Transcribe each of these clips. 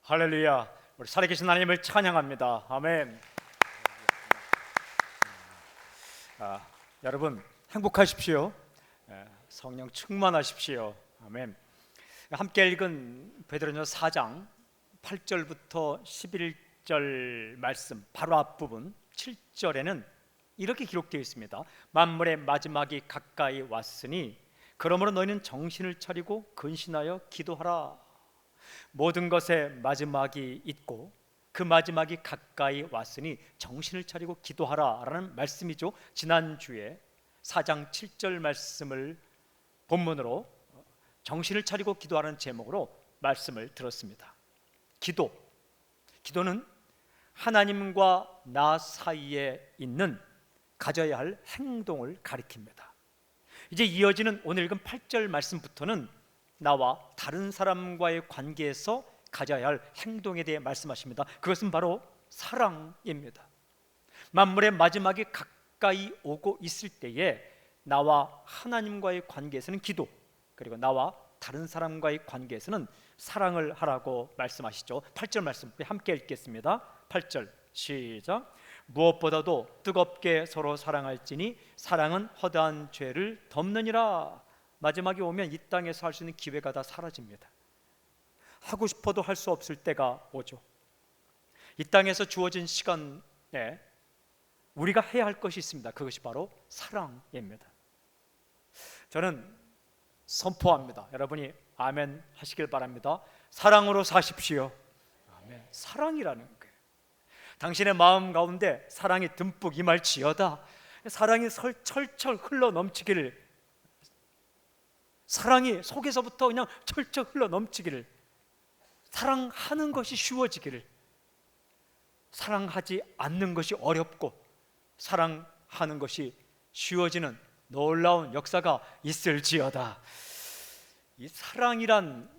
할렐루야. 우리 살아계신 하나님을 찬양합니다. 아멘. 여러분 행복하십시오. 성령 충만하십시오. 아멘. 함께 읽은 베드로전서 4장 8절부터 11절 말씀 바로 앞부분 7절에는 이렇게 기록되어 있습니다. 만물의 마지막이 가까이 왔으니 그러므로 너희는 정신을 차리고 근신하여 기도하라. 모든 것에 마지막이 있고 그 마지막이 가까이 왔으니 정신을 차리고 기도하라 라는 말씀이죠. 지난주에 4장 7절 말씀을 본문으로 정신을 차리고 기도하라는 제목으로 말씀을 들었습니다. 기도는 하나님과 나 사이에 있는 가져야 할 행동을 가리킵니다. 이제 이어지는 오늘 읽은 8절 말씀부터는 나와 다른 사람과의 관계에서 가져야 할 행동에 대해 말씀하십니다. 그것은 바로 사랑입니다. 만물의 마지막이 가까이 오고 있을 때에 나와 하나님과의 관계에서는 기도, 그리고 나와 다른 사람과의 관계에서는 사랑을 하라고 말씀하시죠. 8절 말씀 함께 읽겠습니다. 8절 시작. 무엇보다도 뜨겁게 서로 사랑할지니 사랑은 허다한 죄를 덮느니라. 마지막에 오면 이 땅에서 할 수 있는 기회가 다 사라집니다. 하고 싶어도 할 수 없을 때가 오죠. 이 땅에서 주어진 시간에 우리가 해야 할 것이 있습니다. 그것이 바로 사랑입니다. 저는 선포합니다. 여러분이 아멘 하시길 바랍니다. 사랑으로 사십시오. 아멘. 사랑이라는 거예요. 당신의 마음 가운데 사랑이 듬뿍 임할지어다. 사랑이 철철 흘러 넘치기를, 사랑이 속에서부터 그냥 철철 흘러 넘치기를, 사랑하는 것이 쉬워지기를, 사랑하지 않는 것이 어렵고 사랑하는 것이 쉬워지는 놀라운 역사가 있을지어다. 이 사랑이란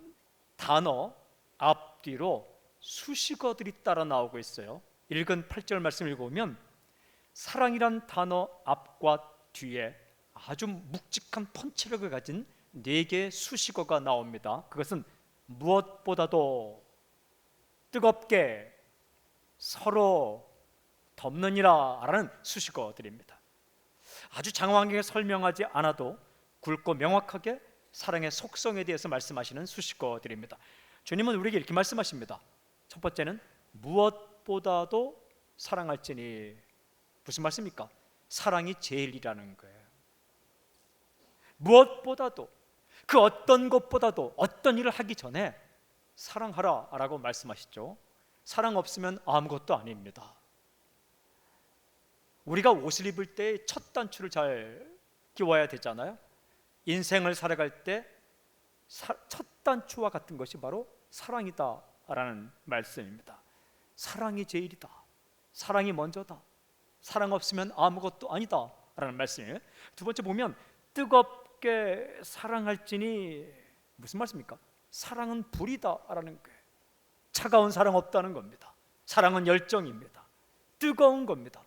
단어 앞뒤로 수식어들이 따라 나오고 있어요. 읽은 8절 말씀 읽어보면 사랑이란 단어 앞과 뒤에 아주 묵직한 펀치력을 가진 4개의 수식어가 나옵니다. 그것은 무엇보다도 뜨겁게 서로 덮느니라 라는 수식어들입니다. 아주 장황하게 설명하지 않아도 굵고 명확하게 사랑의 속성에 대해서 말씀하시는 수식어들입니다. 주님은 우리에게 이렇게 말씀하십니다. 첫 번째는 무엇보다도 사랑할지니. 무슨 말씀입니까? 사랑이 제일이라는 거예요. 무엇보다도, 그 어떤 것보다도, 어떤 일을 하기 전에 사랑하라 라고 말씀하시죠. 사랑 없으면 아무것도 아닙니다. 우리가 옷을 입을 때 첫 단추를 잘 끼워야 되잖아요. 인생을 살아갈 때 첫 단추와 같은 것이 바로 사랑이다 라는 말씀입니다. 사랑이 제일이다. 사랑이 먼저다. 사랑 없으면 아무것도 아니다 라는 말씀이에요. 두 번째 보면 뜨겁게 사랑할지니. 무슨 말씀입니까? 사랑은 불이다 라는 거예요. 차가운 사랑 없다는 겁니다. 사랑은 열정입니다. 뜨거운 겁니다.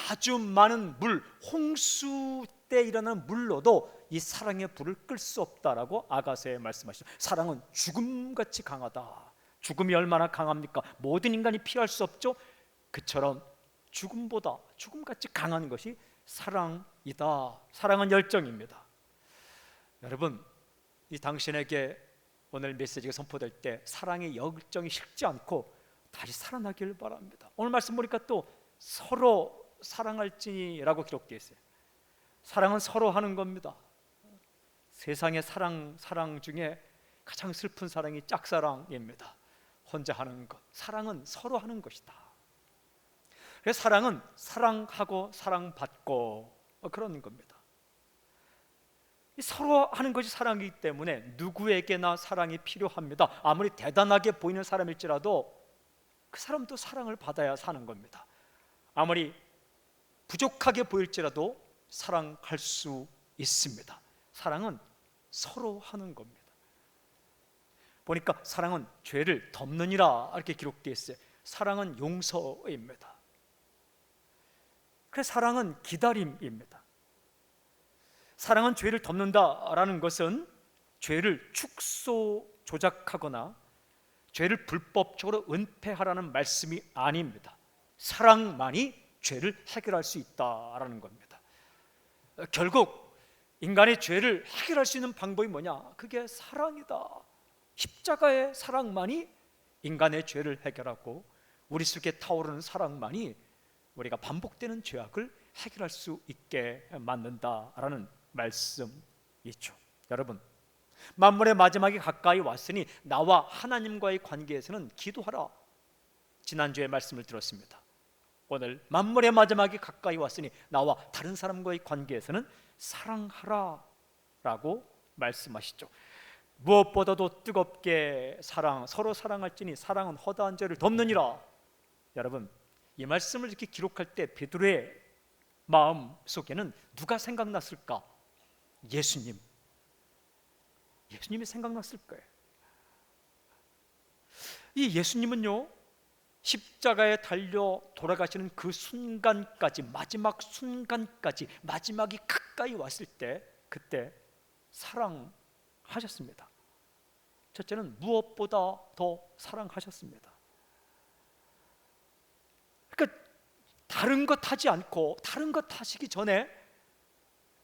아주 많은 물, 홍수 때 일어나는 물로도 이 사랑의 불을 끌 수 없다라고 아가서에 말씀하시죠. 사랑은 죽음같이 강하다. 죽음이 얼마나 강합니까? 모든 인간이 피할 수 없죠. 그처럼 죽음보다 죽음같이 강한 것이 사랑이다. 사랑은 열정입니다. 여러분, 이 당신에게 오늘 메시지가 선포될 때 사랑의 열정이 식지 않고 다시 살아나기를 바랍니다. 오늘 말씀 보니까 또 서로 사랑할지니라고 기록되어 있어요. 사랑은 서로 하는 겁니다. 세상의 사랑 중에 가장 슬픈 사랑이 짝사랑입니다. 혼자 하는 것. 사랑은 서로 하는 것이다. 그래서 사랑은 사랑하고 사랑받고 그런 겁니다. 서로 하는 것이 사랑이기 때문에 누구에게나 사랑이 필요합니다. 아무리 대단하게 보이는 사람일지라도 그 사람도 사랑을 받아야 사는 겁니다. 아무리 부족하게 보일지라도 사랑할 수 있습니다. 사랑은 서로 하는 겁니다. 보니까 사랑은 죄를 덮느니라 이렇게 기록되어 있어요. 사랑은 용서입니다. 그래서 사랑은 기다림입니다. 사랑은 죄를 덮는다라는 것은 죄를 축소 조작하거나 죄를 불법적으로 은폐하라는 말씀이 아닙니다. 사랑만이 죄를 해결할 수 있다라는 겁니다. 결국 인간의 죄를 해결할 수 있는 방법이 뭐냐? 그게 사랑이다. 십자가의 사랑만이 인간의 죄를 해결하고 우리 속에 타오르는 사랑만이 우리가 반복되는 죄악을 해결할 수 있게 만든다라는 말씀이죠. 여러분, 만물의 마지막이 가까이 왔으니 나와 하나님과의 관계에서는 기도하라. 지난주에 말씀을 들었습니다. 오늘 만물의 마지막이 가까이 왔으니 나와 다른 사람과의 관계에서는 사랑하라 라고 말씀하시죠. 무엇보다도 뜨겁게 서로 사랑할지니 사랑은 허다한 죄를 덮느니라. 여러분, 이 말씀을 이렇게 기록할 때 베드로의 마음 속에는 누가 생각났을까? 예수님이 생각났을 거예요. 이 예수님은요, 십자가에 달려 돌아가시는 그 순간까지, 마지막 순간까지, 마지막이 가까이 왔을 때 그때 사랑하셨습니다. 첫째는 무엇보다 더 사랑하셨습니다. 그러니까 다른 것 하지 않고, 다른 것 하시기 전에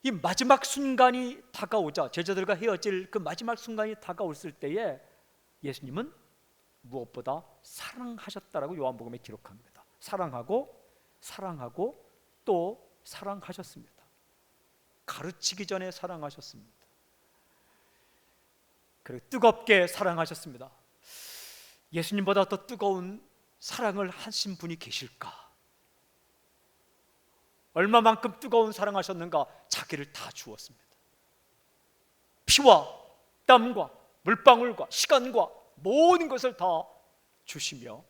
이 마지막 순간이 다가오자, 제자들과 헤어질 그 마지막 순간이 다가왔을 때에 예수님은 무엇보다 사랑하셨다라고 요한복음에 기록합니다. 사랑하고 또 사랑하셨습니다. 가르치기 전에 사랑하셨습니다. 그리고 뜨겁게 사랑하셨습니다. 예수님보다 더 뜨거운 사랑을 하신 분이 계실까? 얼마만큼 뜨거운 사랑하셨는가? 자기를 다 주었습니다. 피와 땀과 물방울과 시간과 모든 것을 다 주시며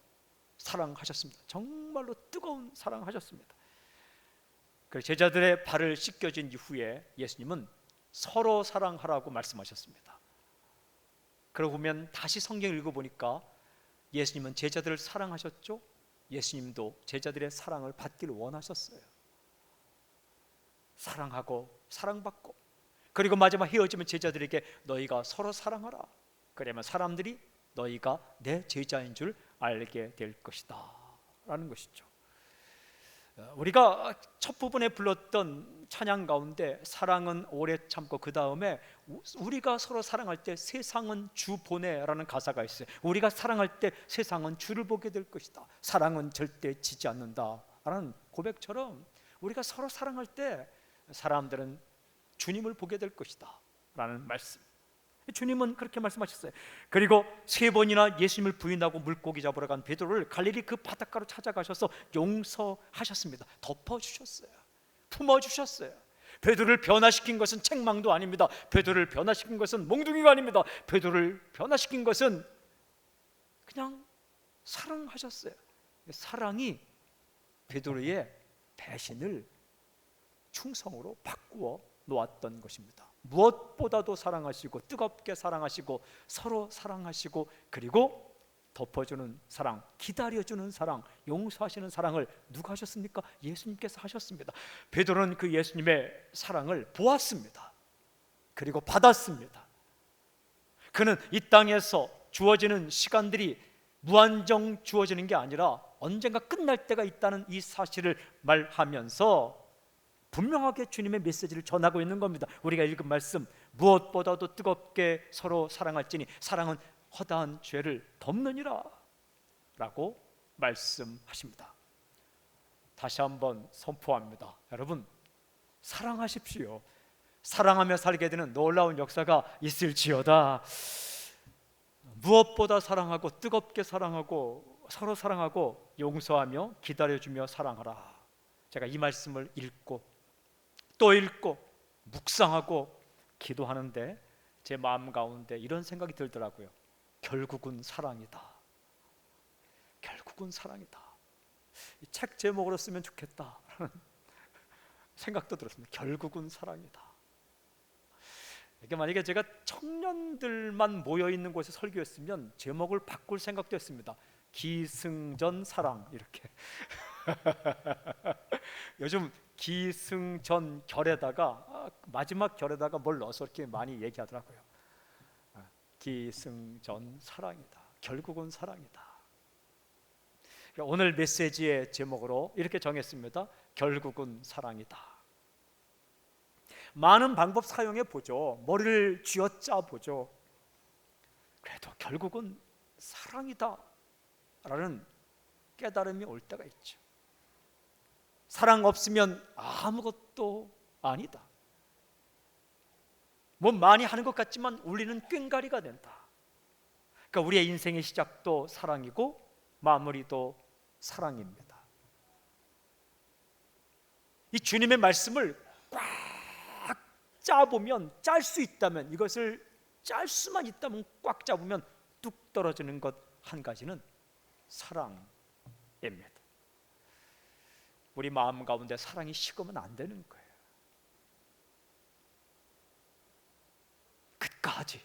사랑하셨습니다. 정말로 뜨거운 사랑하셨습니다. 그래서 제자들의 발을 씻겨진 이후에 예수님은 서로 사랑하라고 말씀하셨습니다. 그러고 보면 다시 성경을 읽어보니까 예수님은 제자들을 사랑하셨죠? 예수님도 제자들의 사랑을 받기를 원하셨어요. 사랑하고 사랑받고, 그리고 마지막 헤어지면 제자들에게 너희가 서로 사랑하라. 그러면 사람들이 너희가 내 제자인 줄 알게 될 것이다 라는 것이죠. 우리가 첫 부분에 불렀던 찬양 가운데 사랑은 오래 참고, 그 다음에 우리가 서로 사랑할 때 세상은 주 보내라는 가사가 있어요. 우리가 사랑할 때 세상은 주를 보게 될 것이다. 사랑은 절대 지지 않는다 라는 고백처럼 우리가 서로 사랑할 때 사람들은 주님을 보게 될 것이다 라는 말씀. 주님은 그렇게 말씀하셨어요. 그리고 3번이나 예수님을 부인하고 물고기 잡으러 간 베드로를 갈릴리 그 바닷가로 찾아가셔서 용서하셨습니다. 덮어주셨어요. 품어주셨어요. 베드로를 변화시킨 것은 책망도 아닙니다. 베드로를 변화시킨 것은 몽둥이가 아닙니다. 베드로를 변화시킨 것은 그냥 사랑하셨어요. 사랑이 베드로의 배신을 충성으로 바꾸어 놓았던 것입니다. 무엇보다도 사랑하시고 뜨겁게 사랑하시고 서로 사랑하시고, 그리고 덮어주는 사랑, 기다려주는 사랑, 용서하시는 사랑을 누가 하셨습니까? 예수님께서 하셨습니다. 베드로는 그 예수님의 사랑을 보았습니다. 그리고 받았습니다. 그는 이 땅에서 주어지는 시간들이 무한정 주어지는 게 아니라 언젠가 끝날 때가 있다는 이 사실을 말하면서 분명하게 주님의 메시지를 전하고 있는 겁니다. 우리가 읽은 말씀, 무엇보다도 뜨겁게 서로 사랑할지니 사랑은 허다한 죄를 덮느니라 라고 말씀하십니다. 다시 한번 선포합니다. 여러분, 사랑하십시오. 사랑하며 살게 되는 놀라운 역사가 있을지어다. 무엇보다 사랑하고 뜨겁게 사랑하고 서로 사랑하고 용서하며 기다려주며 사랑하라. 제가 이 말씀을 읽고 또 읽고 묵상하고 기도하는데 제 마음 가운데 이런 생각이 들더라고요. 결국은 사랑이다. 결국은 사랑이다. 이 책 제목으로 쓰면 좋겠다 라는 생각도 들었습니다. 결국은 사랑이다. 이게 만약에 제가 청년들만 모여있는 곳에 설교했으면 제목을 바꿀 생각도 했습니다. 기승전 사랑, 이렇게. 요즘 기승전 결에다가 마지막 결에다가 뭘 넣어서 이렇게 많이 얘기하더라고요. 기승전 사랑이다. 결국은 사랑이다. 그러니까 오늘 메시지의 제목으로 이렇게 정했습니다. 결국은 사랑이다. 많은 방법 사용해 보죠. 머리를 쥐어짜 보죠. 그래도 결국은 사랑이다 라는 깨달음이 올 때가 있죠. 사랑 없으면 아무것도 아니다. 뭐 많이 하는 것 같지만 우리는 꽹가리가 된다. 그러니까 우리의 인생의 시작도 사랑이고 마무리도 사랑입니다. 이 주님의 말씀을 꽉 짜보면, 짤 수 있다면, 이것을 짤 수만 있다면 꽉 잡으면 뚝 떨어지는 것 한 가지는 사랑입니다. 우리 마음 가운데 사랑이 식으면 안 되는 거예요. 끝까지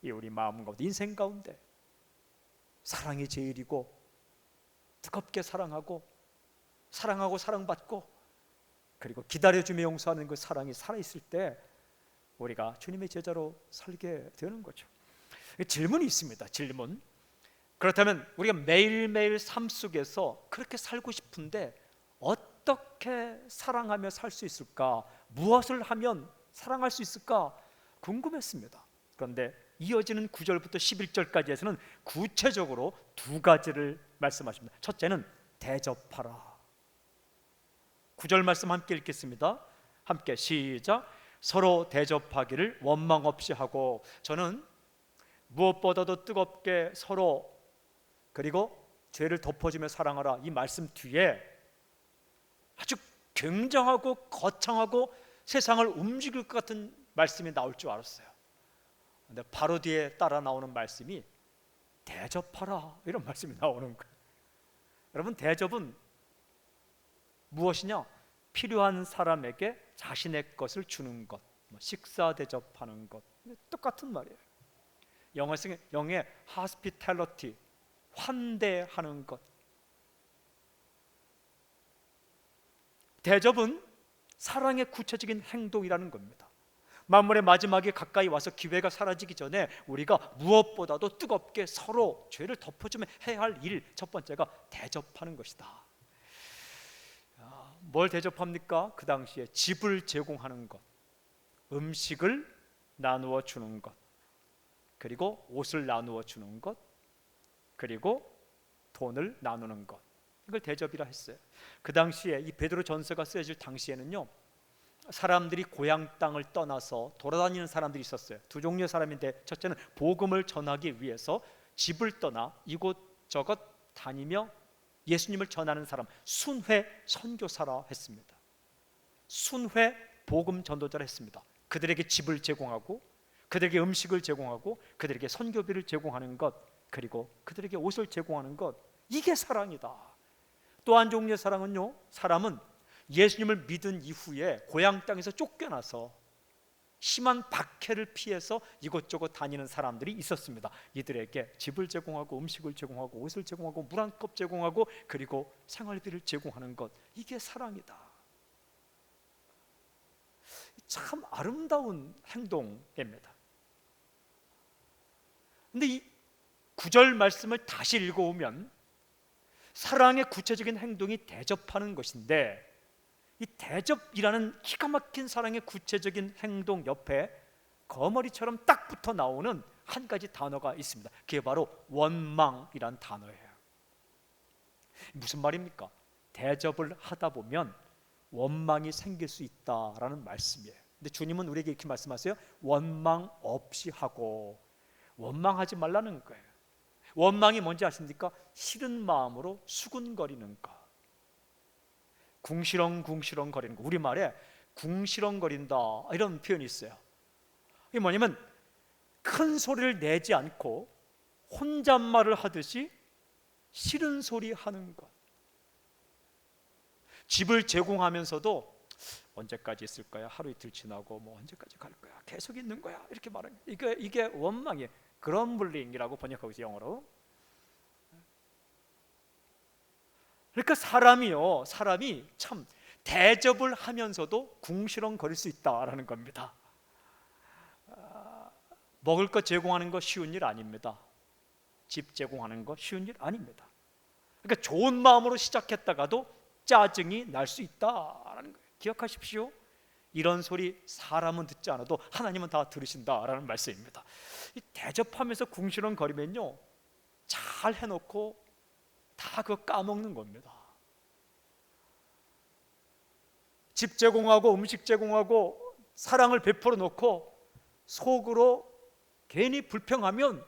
이 우리 마음 가운데, 인생 가운데 사랑이 제일이고, 뜨겁게 사랑하고 사랑받고, 그리고 기다려주며 용서하는 그 사랑이 살아있을 때 우리가 주님의 제자로 살게 되는 거죠. 질문이 있습니다. 질문. 그렇다면 우리가 매일매일 삶 속에서 그렇게 살고 싶은데 어떻게 사랑하며 살 수 있을까? 무엇을 하면 사랑할 수 있을까? 궁금했습니다. 그런데 이어지는 9절부터 11절까지에서는 구체적으로 두 가지를 말씀하십니다. 첫째는 대접하라. 9절 말씀 함께 읽겠습니다. 함께 시작. 서로 대접하기를 원망 없이 하고, 저는 무엇보다도 뜨겁게 서로, 그리고 죄를 덮어주며 사랑하라, 이 말씀 뒤에 아주 굉장하고 거창하고 세상을 움직일 것 같은 말씀이 나올 줄 알았어요. 근데 바로 뒤에 따라 나오는 말씀이 대접하라, 이런 말씀이 나오는 거예요. 여러분, 대접은 무엇이냐? 필요한 사람에게 자신의 것을 주는 것, 식사 대접하는 것, 똑같은 말이에요. 영어의 hospitality, 환대하는 것. 대접은 사랑의 구체적인 행동이라는 겁니다. 만물의 마지막에 가까이 와서 기회가 사라지기 전에 우리가 무엇보다도 뜨겁게 서로 죄를 덮어주며 해야 할 일, 첫 번째가 대접하는 것이다. 뭘 대접합니까? 그 당시에 집을 제공하는 것, 음식을 나누어 주는 것, 그리고 옷을 나누어 주는 것, 그리고 돈을 나누는 것, 이걸 대접이라 했어요. 그 당시에 이 베드로 전서가 쓰여질 당시에는요, 사람들이 고향 땅을 떠나서 돌아다니는 사람들이 있었어요. 두 종류의 사람인데, 첫째는 복음을 전하기 위해서 집을 떠나 이곳저곳 다니며 예수님을 전하는 사람, 순회 선교사라 했습니다. 순회 복음 전도자라 했습니다. 그들에게 집을 제공하고, 그들에게 음식을 제공하고, 그들에게 선교비를 제공하는 것, 그리고 그들에게 옷을 제공하는 것, 이게 사랑이다. 또 한 종류의 사랑은요, 사람은 예수님을 믿은 이후에 고향 땅에서 쫓겨나서 심한 박해를 피해서 이곳저곳 다니는 사람들이 있었습니다. 이들에게 집을 제공하고, 음식을 제공하고, 옷을 제공하고, 물 한 컵 제공하고, 그리고 생활비를 제공하는 것, 이게 사랑이다. 참 아름다운 행동입니다. 근데 이 9절 말씀을 다시 읽어오면 사랑의 구체적인 행동이 대접하는 것인데, 이 대접이라는 기가 막힌 사랑의 구체적인 행동 옆에 거머리처럼 딱 붙어 나오는 한 가지 단어가 있습니다. 그게 바로 원망이란 단어예요. 무슨 말입니까? 대접을 하다 보면 원망이 생길 수 있다라는 말씀이에요. 근데 주님은 우리에게 이렇게 말씀하세요. 원망 없이 하고, 원망하지 말라는 거예요. 원망이 뭔지 아십니까? 싫은 마음으로 수군거리는 것, 궁시렁궁시렁 거리는 거. 우리말에 궁시렁거린다, 이런 표현이 있어요. 이게 뭐냐면 큰 소리를 내지 않고 혼잣말을 하듯이 싫은 소리 하는 것. 집을 제공하면서도 언제까지 있을 거야? 하루 이틀 지나고 뭐 언제까지 갈 거야? 계속 있는 거야? 이렇게 말하는, 이게 원망이에요. 그럼블링이라고 번역하고 있어요, 영어로. 그러니까 사람이 참 대접을 하면서도 궁시렁거릴 수 있다라는 겁니다. 먹을 것 제공하는 거 쉬운 일 아닙니다. 집 제공하는 거 쉬운 일 아닙니다. 그러니까 좋은 마음으로 시작했다가도 짜증이 날 수 있다라는 거예요. 기억하십시오. 이런 소리 사람은 듣지 않아도 하나님은 다 들으신다라는 말씀입니다. 이 대접하면서 궁시렁거리면요, 잘 해놓고 다 그거 까먹는 겁니다. 집 제공하고 음식 제공하고 사랑을 베풀어 놓고 속으로 괜히 불평하면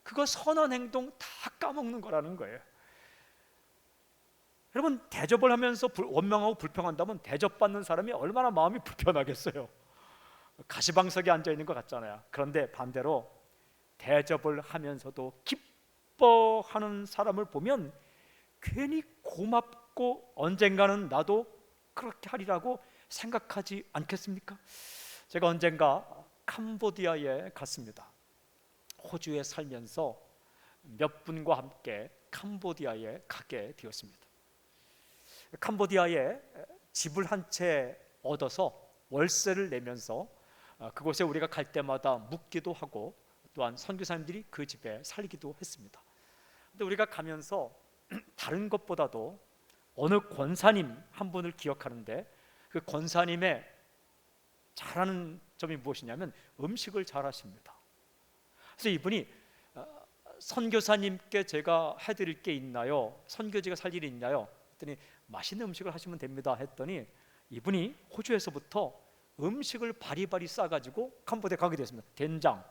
그거 선한 행동 다 까먹는 거라는 거예요. 여러분, 대접을 하면서 원망하고 불평한다면 대접받는 사람이 얼마나 마음이 불편하겠어요. 가시방석에 앉아있는 것 같잖아요. 그런데 반대로 대접을 하면서도 기뻐하는 사람을 보면 괜히 고맙고 언젠가는 나도 그렇게 하리라고 생각하지 않겠습니까? 제가 언젠가 캄보디아에 갔습니다. 호주에 살면서 몇 분과 함께 캄보디아에 가게 되었습니다. 캄보디아에 집을 한 채 얻어서 월세를 내면서 그곳에 우리가 갈 때마다 묵기도 하고 또한 선교사님들이 그 집에 살기도 했습니다. 근데 우리가 가면서 다른 것보다도 어느 권사님 한 분을 기억하는데, 그 권사님의 잘하는 점이 무엇이냐면 음식을 잘하십니다. 그래서 이분이 선교사님께 제가 해드릴 게 있나요? 선교지가 살 일이 있나요? 했더니 맛있는 음식을 하시면 됩니다 했더니 이분이 호주에서부터 음식을 바리바리 싸가지고 캄보디아 가게 됐습니다. 된장,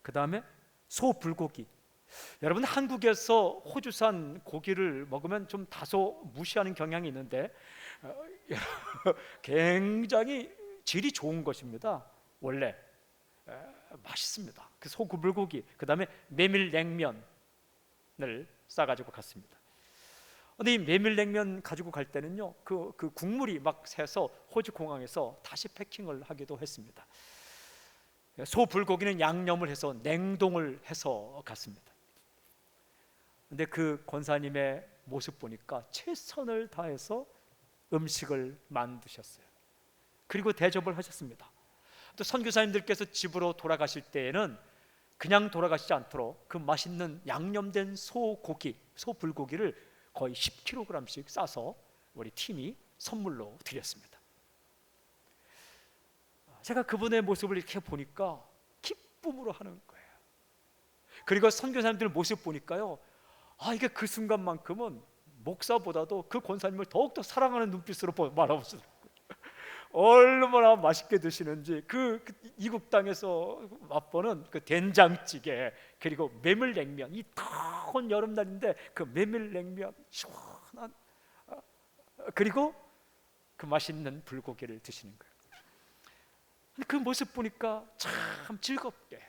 그 다음에 소 불고기. 여러분, 한국에서 호주산 고기를 먹으면 좀 다소 무시하는 경향이 있는데 굉장히 질이 좋은 것입니다. 원래 맛있습니다. 그 소 불고기, 그 다음에 메밀냉면을 싸가지고 갔습니다. 근데 이 메밀냉면 가지고 갈 때는요, 그 국물이 막 새서 호주 공항에서 다시 패킹을 하기도 했습니다. 소 불고기는 양념을 해서 냉동을 해서 갔습니다. 근데 그 권사님의 모습 보니까 최선을 다해서 음식을 만드셨어요. 그리고 대접을 하셨습니다. 또 선교사님들께서 집으로 돌아가실 때에는 그냥 돌아가시지 않도록 그 맛있는 양념된 소고기, 소 불고기를 거의 10kg씩 싸서 우리 팀이 선물로 드렸습니다. 제가 그분의 모습을 이렇게 보니까 기쁨으로 하는 거예요. 그리고 선교사님들 모습 보니까요, 이게 그 순간만큼은 목사보다도 그 권사님을 더욱더 사랑하는 눈빛으로 바라보시더라고요. 얼마나 맛있게 드시는지, 그 이국 땅에서 맛보는 그 된장찌개, 그리고 메밀냉면, 이 더운 여름날인데 그 메밀냉면 시원한, 그리고 그 맛있는 불고기를 드시는 거예요. 그 모습 보니까 참 즐겁게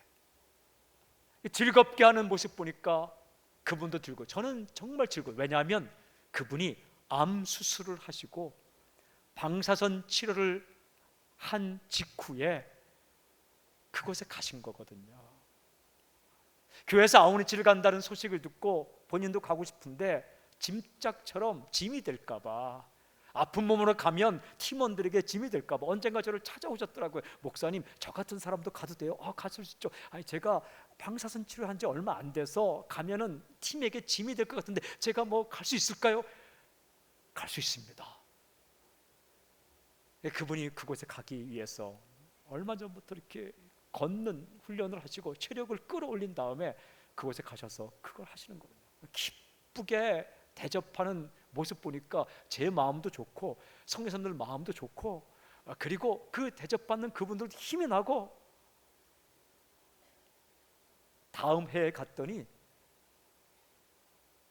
하는 모습 보니까 그분도 즐거워, 저는 정말 즐거워요. 왜냐하면 그분이 암 수술을 하시고 방사선 치료를 한 직후에 그곳에 가신 거거든요. 교회에서 아우니치를 간다는 소식을 듣고 본인도 가고 싶은데 짐짝처럼 짐이 될까 봐, 아픈 몸으로 가면 팀원들에게 짐이 될까 봐 언젠가 저를 찾아오셨더라고요. 목사님, 저 같은 사람도 가도 돼요? 가실 수 있죠. 아니, 제가 방사선 치료한 지 얼마 안 돼서 가면은 팀에게 짐이 될 것 같은데 제가 뭐 갈 수 있을까요? 갈 수 있습니다. 그분이 그곳에 가기 위해서 얼마 전부터 이렇게 걷는 훈련을 하시고 체력을 끌어올린 다음에 그곳에 가셔서 그걸 하시는 거예요. 기쁘게 대접하는 모습 보니까 제 마음도 좋고 성교사님들 마음도 좋고, 그리고 그 대접받는 그분들도 힘이 나고, 다음 해에 갔더니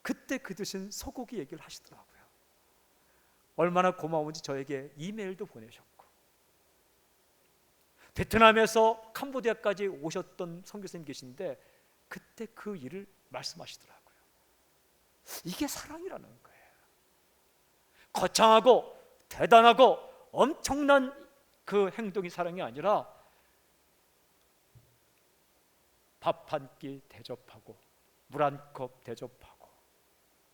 그때 그 드신 소고기 얘기를 하시더라고요. 얼마나 고마운지 저에게 이메일도 보내셨고, 베트남에서 캄보디아까지 오셨던 선교사님 계신데 그때 그 일을 말씀하시더라고요. 이게 사랑이라는 거예요. 거창하고 대단하고 엄청난 그 행동이 사랑이 아니라 밥 한 끼 대접하고 물 한 컵 대접하고,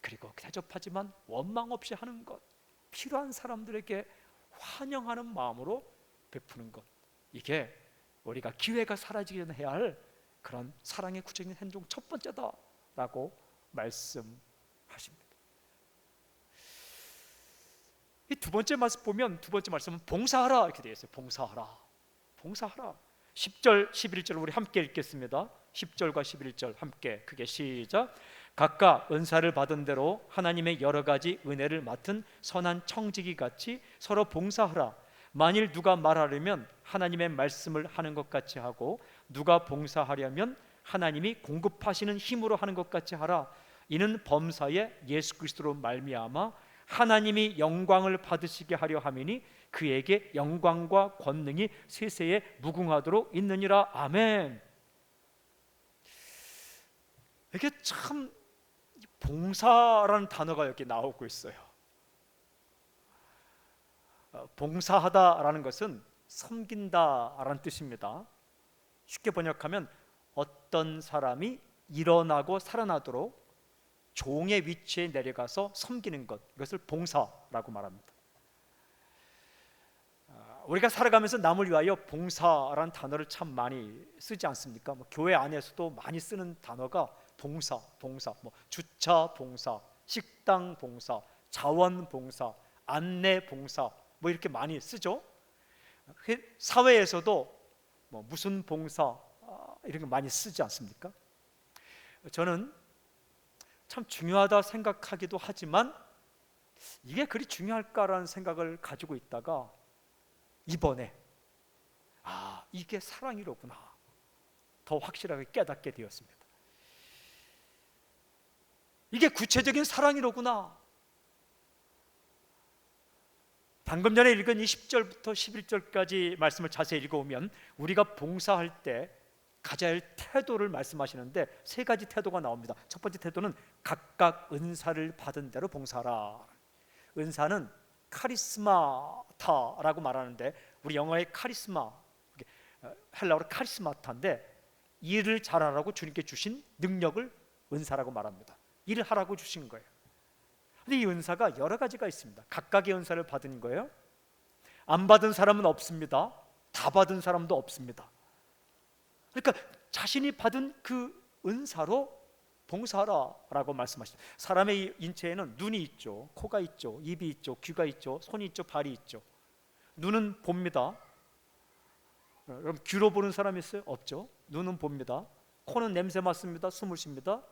그리고 대접하지만 원망 없이 하는 것, 필요한 사람들에게 환영하는 마음으로 베푸는 것, 이게 우리가 기회가 사라지기 전에 해야 할 그런 사랑의 구체적인 행동 첫 번째다라고 말씀하십니다. 이 두 번째 말씀 보면 두 번째 말씀은 봉사하라 이렇게 되어 있어요. 봉사하라. 봉사하라. 10절 11절 우리 함께 읽겠습니다. 10절과 11절 함께 크게 시작. 각각 은사를 받은 대로 하나님의 여러 가지 은혜를 맡은 선한 청지기 같이 서로 봉사하라. 만일 누가 말하려면 하나님의 말씀을 하는 것 같이 하고 누가 봉사하려면 하나님이 공급하시는 힘으로 하는 것 같이 하라. 이는 범사에 예수 그리스도로 말미암아 하나님이 영광을 받으시게 하려 함이니 그에게 영광과 권능이 세세에 무궁하도록 있느니라. 아멘. 이게 참 봉사라는 단어가 여기 나오고 있어요. 봉사하다라는 것은 섬긴다라는 뜻입니다. 쉽게 번역하면 어떤 사람이 일어나고 살아나도록 종의 위치에 내려가서 섬기는 것, 이것을 봉사라고 말합니다. 우리가 살아가면서 남을 위하여 봉사라는 단어를 참 많이 쓰지 않습니까? 교회 안에서도 많이 쓰는 단어가 봉사, 주차 봉사, 식당 봉사, 자원 봉사, 안내 봉사 이렇게 많이 쓰죠. 사회에서도 무슨 봉사 이런 거 많이 쓰지 않습니까? 저는 참 중요하다 생각하기도 하지만 이게 그리 중요할까라는 생각을 가지고 있다가 이번에 이게 사랑이로구나 더 확실하게 깨닫게 되었습니다. 이게 구체적인 사랑이로구나. 방금 전에 읽은 이 10절부터 11절까지 말씀을 자세히 읽어보면 우리가 봉사할 때 가져야 할 태도를 말씀하시는데 세 가지 태도가 나옵니다. 첫 번째 태도는 각각 은사를 받은 대로 봉사하라. 은사는 카리스마타라고 말하는데 우리 영어의 카리스마, 헬라어로 카리스마타인데 일을 잘하라고 주님께 주신 능력을 은사라고 말합니다. 일을 하라고 주신 거예요. 근데 이 은사가 여러 가지가 있습니다. 각각의 은사를 받은 거예요. 안 받은 사람은 없습니다. 다 받은 사람도 없습니다. 그러니까 자신이 받은 그 은사로 봉사하라라고 말씀하시죠. 사람의 인체에는 눈이 있죠, 코가 있죠, 입이 있죠, 귀가 있죠, 손이 있죠, 발이 있죠. 눈은 봅니다. 그럼 귀로 보는 사람이 있어요? 없죠. 눈은 봅니다. 코는 냄새 맡습니다. 숨을 쉽니다.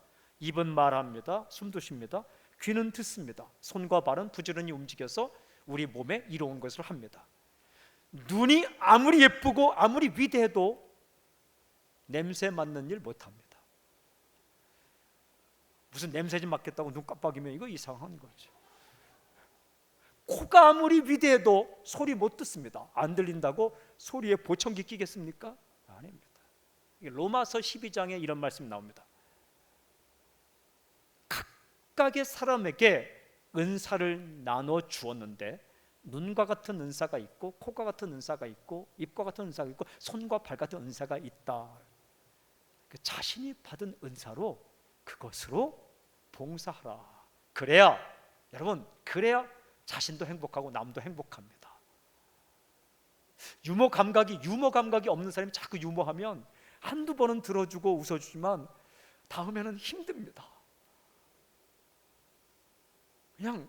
입은 말합니다. 숨도 쉽니다. 귀는 듣습니다. 손과 발은 부지런히 움직여서 우리 몸에 이로운 것을 합니다. 눈이 아무리 예쁘고 아무리 위대해도 냄새 맡는 일 못합니다. 무슨 냄새 좀 맡겠다고 눈 깜빡이면 이거 이상한 거죠. 코가 아무리 위대해도 소리 못 듣습니다. 안 들린다고 소리에 보청기 끼겠습니까? 아닙니다. 로마서 12장에 이런 말씀이 나옵니다. 각각의 사람에게 은사를 나눠 주었는데 눈과 같은 은사가 있고 코가 같은 은사가 있고 입과 같은 은사가 있고 손과 발 같은 은사가 있다. 자신이 받은 은사로 그것으로 봉사하라. 그래야 여러분, 그래야 자신도 행복하고 남도 행복합니다. 유머 감각이 없는 사람이 자꾸 유머하면 한두 번은 들어주고 웃어주지만 다음에는 힘듭니다. 그냥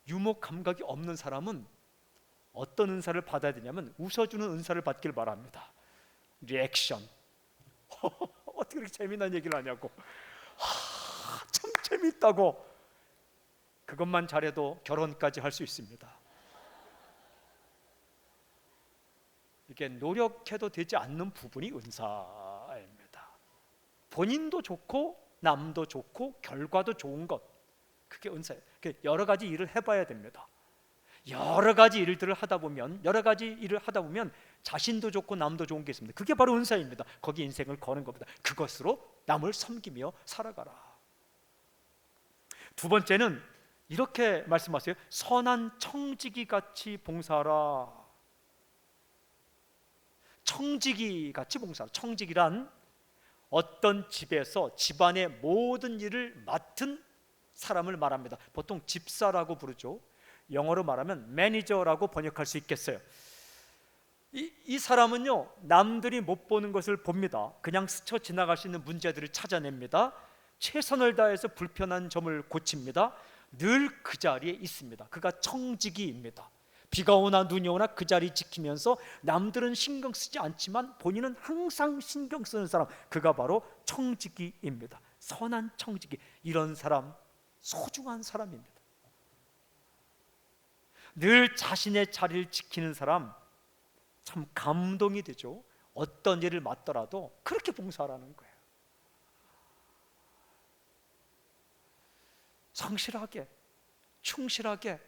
유머 감각이 없는 사람은 어떤 은사를 받아야 되냐면 웃어주는 은사를 받길 바랍니다. 리액션. 어떻게 그렇게 재미난 얘기를 하냐고. 참 재밌다고. 그것만 잘해도 결혼까지 할 수 있습니다. 이게 노력해도 되지 않는 부분이 은사입니다. 본인도 좋고 남도 좋고 결과도 좋은 것, 그게 은사예요. 여러 가지 일을 해봐야 됩니다. 여러 가지 일들을 하다 보면 자신도 좋고 남도 좋은 게 있습니다. 그게 바로 은사입니다. 거기 인생을 거는 겁니다. 그것으로 남을 섬기며 살아가라. 두 번째는 이렇게 말씀하세요. 선한 청지기 같이 봉사하라. 청지기 같이 봉사하라. 청지기란 어떤 집에서 집안의 모든 일을 맡은 사람을 말합니다. 보통 집사라고 부르죠. 영어로 말하면 매니저라고 번역할 수 있겠어요. 이 사람은요, 남들이 못 보는 것을 봅니다. 그냥 스쳐 지나갈 수 있는 문제들을 찾아냅니다. 최선을 다해서 불편한 점을 고칩니다. 늘 그 자리에 있습니다. 그가 청지기입니다. 비가 오나 눈이 오나 그 자리 지키면서 남들은 신경 쓰지 않지만 본인은 항상 신경 쓰는 사람, 그가 바로 청지기입니다. 선한 청지기. 이런 사람 소중한 사람입니다. 늘 자신의 자리를 지키는 사람 참 감동이 되죠. 어떤 일을 맡더라도 그렇게 봉사하라는 거예요. 성실하게, 충실하게,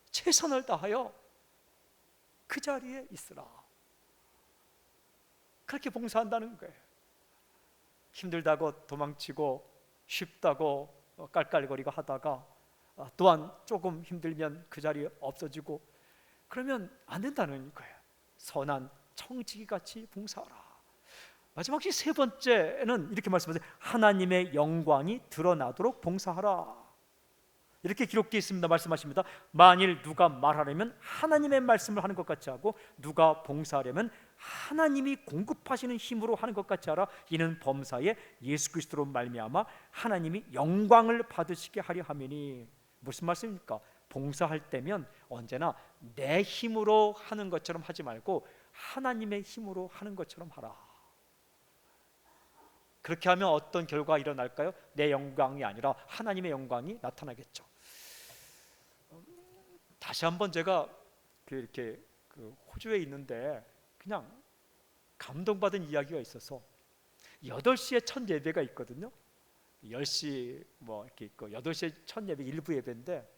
최선을 다하여 그 자리에 있으라. 그렇게 봉사한다는 거예요. 힘들다고 도망치고 쉽다고 깔깔거리고 하다가 또한 조금 힘들면 그 자리에 없어지고 그러면 안 된다는 거예요. 선한 청지기같이 봉사하라. 마지막 세 번째는 이렇게 말씀하세요. 하나님의 영광이 드러나도록 봉사하라. 이렇게 기록되어 있습니다. 말씀하십니다. 만일 누가 말하려면 하나님의 말씀을 하는 것 같이 하고 누가 봉사하려면 하나님이 공급하시는 힘으로 하는 것 같이 하라. 이는 범사에 예수 그리스도로 말미암아 하나님이 영광을 받으시게 하려 함이니. 무슨 말씀입니까? 봉사할 때면 언제나 내 힘으로 하는 것처럼 하지 말고 하나님의 힘으로 하는 것처럼 하라. 그렇게 하면 어떤 결과가 일어날까요? 내 영광이 아니라 하나님의 영광이 나타나겠죠. 다시 한번 제가 이렇게 호주에 있는데 그냥 감동받은 이야기가 있어서 8시에 첫 예배가 있거든요. 10시 뭐 이렇게 있고 8시에 첫 예배 일부 예배인데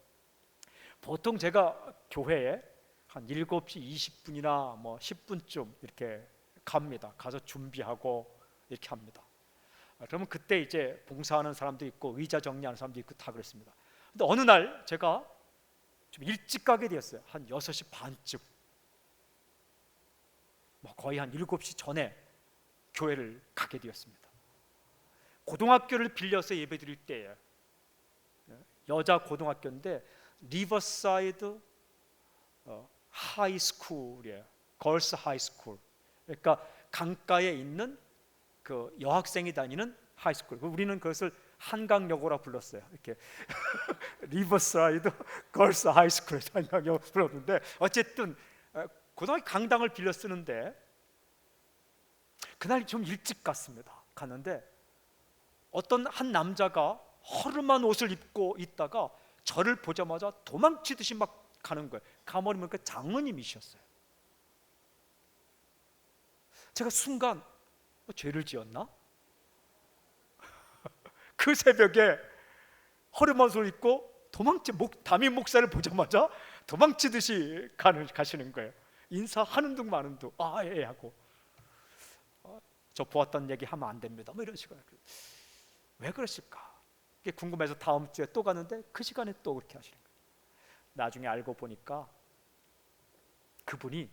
보통 제가 교회에 한 7시 20분이나 뭐 10분쯤 이렇게 갑니다. 가서 준비하고 이렇게 합니다. 그러면 그때 이제 봉사하는 사람도 있고 의자 정리하는 사람도 있고 다 그랬습니다. 근데 어느 날 제가 좀 일찍 가게 되었어요. 한 6시 반쯤. 뭐 거의 한 7시 전에 교회를 가게 되었습니다. 고등학교를 빌려서 예배드릴 때에 여자 고등학교인데 리버사이드 하이스쿨이에요. 걸스 하이스쿨. 그러니까 강가에 있는 그 여학생이 다니는 하이스쿨. 우리는 그것을 한강여고라 불렀어요. 이렇게 리버사이드 걸스 하이스쿨에서 한강여고 불렀는데 어쨌든 고등학교 강당을 빌려 쓰는데 그날 좀 일찍 갔습니다. 갔는데 어떤 한 남자가 허름한 옷을 입고 있다가 저를 보자마자 도망치듯이 막 가는 거예요. 가버리면 그 장로님이셨어요. 제가 순간 죄를 지었나? 그 새벽에 허름한 옷을 입고 담임 목사를 보자마자 도망치듯이 가시는 거예요. 인사하는 둥 마는 둥 예 하고 저 보았던 얘기 하면 안 됩니다. 뭐 이런 식으로. 왜 그러실까? 그게 궁금해서 다음 주에 또 가는데 그 시간에 또 그렇게 하시는 거예요. 나중에 알고 보니까 그분이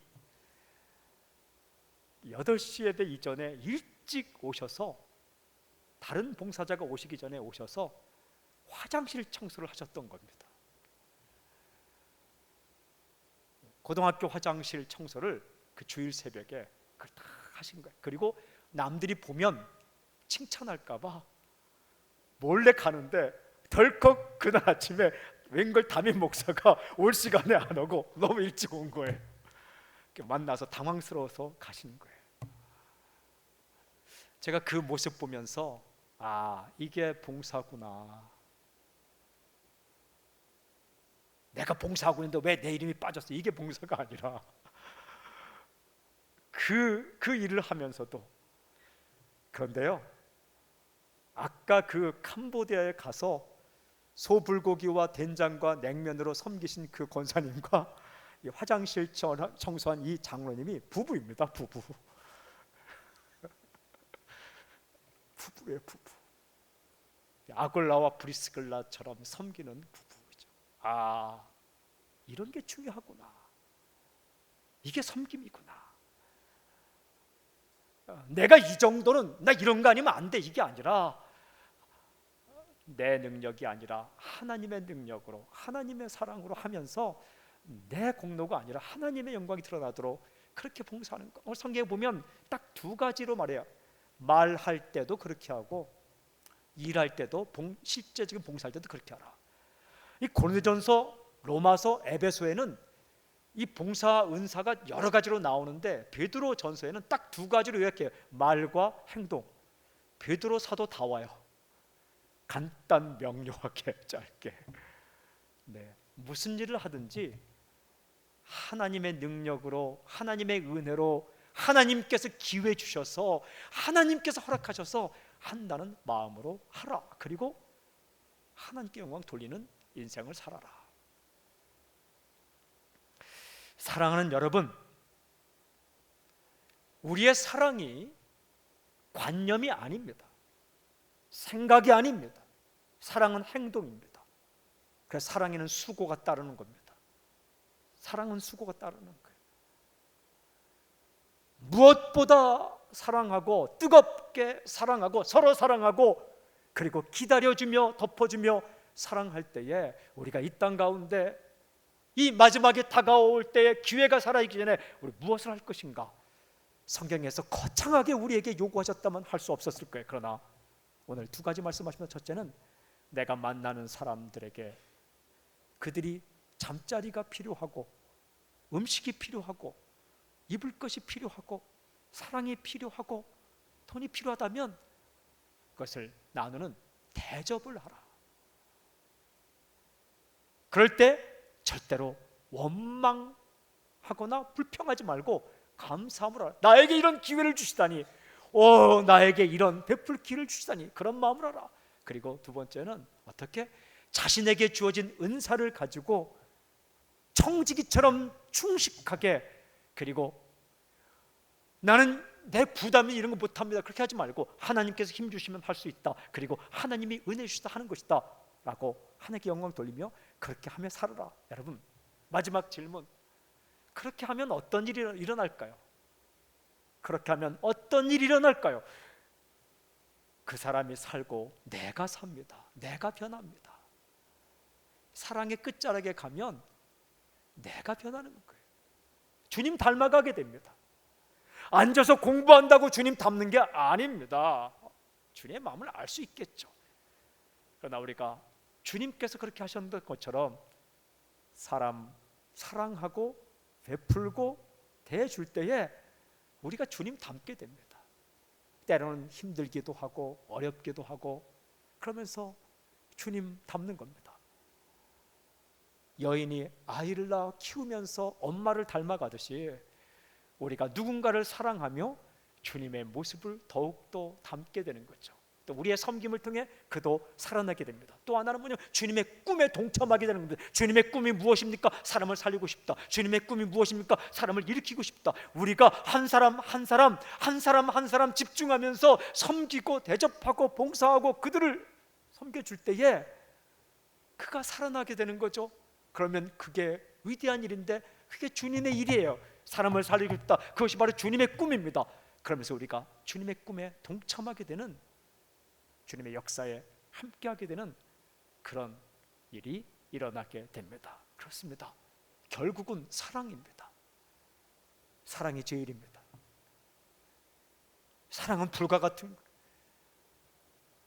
8시 예배 이전에 일찍 오셔서 다른 봉사자가 오시기 전에 오셔서 화장실 청소를 하셨던 겁니다. 고등학교 화장실 청소를 그 주일 새벽에 그걸 다 하신 거예요. 그리고 남들이 보면 칭찬할까 봐 몰래 가는데 덜컥 그날 아침에 웬걸 담임 목사가 올 시간에 안 오고 너무 일찍 온 거예요. 만나서 당황스러워서 가시는 거예요. 제가 그 모습 보면서 이게 봉사구나. 내가 봉사하고 있는데 왜 내 이름이 빠졌어? 이게 봉사가 아니라 그 일을 하면서도. 그런데요, 아까 그 캄보디아에 가서 소불고기와 된장과 냉면으로 섬기신 그 권사님과 이 화장실 청소한 이 장로님이 부부입니다. 부부예요. 부부. 아골라와 브리스글라처럼 섬기는 부부죠. 이런 게 중요하구나. 이게 섬김이구나. 내가 이 정도는 나 이런 거 아니면 안 돼. 이게 아니라 내 능력이 아니라 하나님의 능력으로 하나님의 사랑으로 하면서 내 공로가 아니라 하나님의 영광이 드러나도록 그렇게 봉사하는 거. 오늘 성경에 보면 딱 두 가지로 말해요. 말할 때도 그렇게 하고 일할 때도 실제적인 봉사할 때도 그렇게 하라. 이 고린도전서, 로마서, 에베소에는 이 봉사 은사가 여러 가지로 나오는데 베드로 전서에는 딱 두 가지로 요약해요. 말과 행동. 베드로 사도 다 와요. 간단 명료하게 짧게. 네, 무슨 일을 하든지 하나님의 능력으로, 하나님의 은혜로, 하나님께서 기회 주셔서, 하나님께서 허락하셔서 한다는 마음으로 하라. 그리고 하나님께 영광 돌리는 인생을 살아라. 사랑하는 여러분, 우리의 사랑이 관념이 아닙니다. 생각이 아닙니다. 사랑은 행동입니다. 그래서 사랑에는 수고가 따르는 겁니다. 사랑은 수고가 따르는 거예요. 무엇보다 사랑하고, 뜨겁게 사랑하고, 서로 사랑하고, 그리고 기다려주며 덮어주며 사랑할 때에 우리가 이 땅 가운데 이 마지막에 다가올 때에 기회가 살아있기 전에 우리 무엇을 할 것인가? 성경에서 거창하게 우리에게 요구하셨다면 할 수 없었을 거예요. 그러나 오늘 두 가지 말씀하시면, 첫째는 내가 만나는 사람들에게 그들이 잠자리가 필요하고, 음식이 필요하고, 입을 것이 필요하고, 사랑이 필요하고, 돈이 필요하다면 그것을 나누는 대접을 하라. 그럴 때 절대로 원망하거나 불평하지 말고 감사함으로 하라. 나에게 이런 기회를 주시다니, 나에게 이런 베풀 기회를 주시다니, 그런 마음을 하라. 그리고 두 번째는 어떻게? 자신에게 주어진 은사를 가지고 청지기처럼 충실하게, 그리고 나는 내 부담이 이런 거 못합니다, 그렇게 하지 말고 하나님께서 힘 주시면 할 수 있다, 그리고 하나님이 은혜 주시다 하는 것이다 라고 하나님께 영광 돌리며 그렇게 하며 살아라. 여러분, 마지막 질문, 그렇게 하면 어떤 일이 일어날까요? 그렇게 하면 어떤 일이 일어날까요? 그 사람이 살고 내가 삽니다. 내가 변합니다. 사랑의 끝자락에 가면 내가 변하는 거예요. 주님 닮아가게 됩니다. 앉아서 공부한다고 주님 닮는 게 아닙니다. 주님의 마음을 알 수 있겠죠. 그러나 우리가 주님께서 그렇게 하셨던 것처럼 사람 사랑하고 베풀고 대해줄 때에 우리가 주님 닮게 됩니다. 때로는 힘들기도 하고 어렵기도 하고, 그러면서 주님 닮는 겁니다. 여인이 아이를 낳아 키우면서 엄마를 닮아가듯이 우리가 누군가를 사랑하며 주님의 모습을 더욱더 닮게 되는 거죠. 또 우리의 섬김을 통해 그도 살아나게 됩니다. 또 하나는 뭐냐? 주님의 꿈에 동참하게 되는 겁니다. 주님의 꿈이 무엇입니까? 사람을 살리고 싶다. 주님의 꿈이 무엇입니까? 사람을 일으키고 싶다. 우리가 한 사람 한 사람 집중하면서 섬기고 대접하고 봉사하고 그들을 섬겨줄 때에 그가 살아나게 되는 거죠. 그러면 그게 위대한 일인데, 그게 주님의 일이에요. 사람을 살리고 싶다, 그것이 바로 주님의 꿈입니다. 그러면서 우리가 주님의 꿈에 동참하게 되는, 주님의 역사에 함께하게 되는 그런 일이 일어나게 됩니다. 그렇습니다. 결국은 사랑입니다. 사랑이 제일입니다. 사랑은 불과 같은 거예요.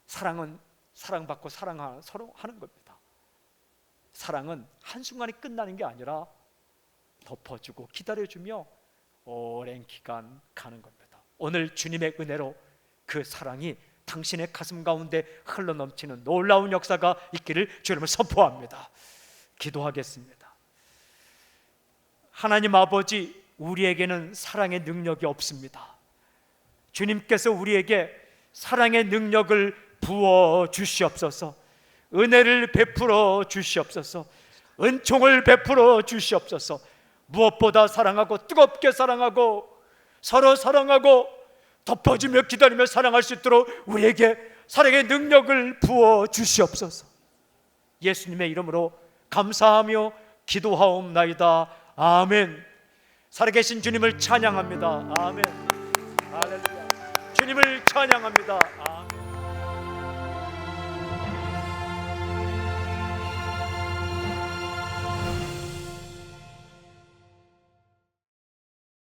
사랑은 사랑받고 서로 하는 겁니다. 사랑은 한순간에 끝나는 게 아니라 덮어주고 기다려주며 오랜 기간 가는 겁니다. 오늘 주님의 은혜로 그 사랑이 당신의 가슴 가운데 흘러넘치는 놀라운 역사가 있기를 주님을 선포합니다. 기도하겠습니다. 하나님 아버지, 우리에게는 사랑의 능력이 없습니다. 주님께서 우리에게 사랑의 능력을 부어 주시옵소서. 은혜를 베풀어 주시옵소서. 은총을 베풀어 주시옵소서. 무엇보다 사랑하고 뜨겁게 사랑하고 서로 사랑하고 덮어주며 기다리며 사랑할 수 있도록 우리에게 사랑의 능력을 부어 주시옵소서. 예수님의 이름으로 감사하며 기도하옵나이다. 아멘. 살아계신 주님을 찬양합니다. 아멘. 할렐루야. 주님을 찬양합니다. 아멘.